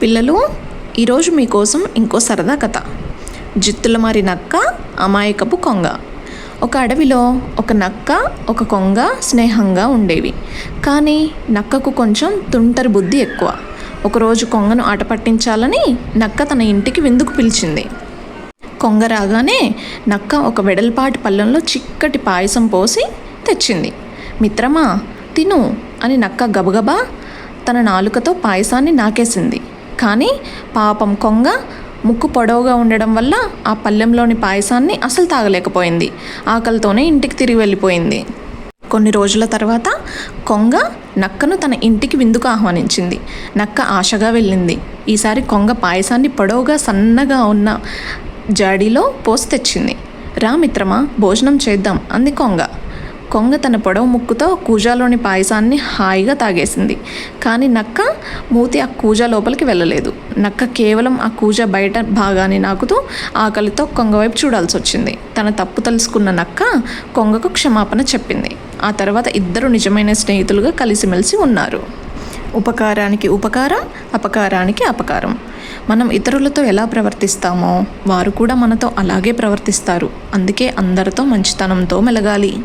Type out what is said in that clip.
పిల్లలు, ఈరోజు మీకోసం ఇంకో సరదా కథ. జిత్తుల మారి నక్క, అమాయకపు కొంగ. ఒక అడవిలో ఒక నక్క, ఒక కొంగ స్నేహంగా ఉండేవి. కానీ నక్కకు కొంచెం తుంటరి బుద్ధి ఎక్కువ. ఒకరోజు కొంగను ఆట పట్టించాలని నక్క తన ఇంటికి విందుకు పిలిచింది. కొంగ రాగానే నక్క ఒక వెడల్పాటి పళ్ళెంలో చిక్కటి పాయసం పోసి తెచ్చింది. మిత్రమా, తిను అని నక్క గబగబా తన నాలుకతో పాయసాన్ని నాకేసింది. కానీ పాపం కొంగ ముక్కు పొడవుగా ఉండడం వల్ల ఆ పళ్ళెంలోని పాయసాన్ని అసలు తాగలేకపోయింది. ఆకలితోనే ఇంటికి తిరిగి వెళ్ళిపోయింది. కొన్ని రోజుల తర్వాత కొంగ నక్కను తన ఇంటికి విందుకు ఆహ్వానించింది. నక్క ఆశగా వెళ్ళింది. ఈసారి కొంగ పాయసాన్ని పొడవుగా సన్నగా ఉన్న జాడీలో పోసి తెచ్చింది. రా మిత్రమా, భోజనం చేద్దాం అంది కొంగ. కొంగ తన పొడవు ముక్కుతో కూజాలోని పాయసాన్ని హాయిగా తాగేసింది. కానీ నక్క మూతి ఆ కూజా లోపలికి వెళ్ళలేదు. నక్క కేవలం ఆ కూజా బయట భాగాన్ని నాకుతూ ఆకలితో కొంగ వైపు చూడాల్సి వచ్చింది. తన తప్పు తెలుసుకున్న నక్క కొంగకు క్షమాపణ చెప్పింది. ఆ తర్వాత ఇద్దరు నిజమైన స్నేహితులుగా కలిసిమెలిసి ఉన్నారు. ఉపకారానికి ఉపకారం, అపకారానికి అపకారం. మనం ఇతరులతో ఎలా ప్రవర్తిస్తామో వారు కూడా మనతో అలాగే ప్రవర్తిస్తారు. అందుకే అందరితో మంచితనంతో మెలగాలి.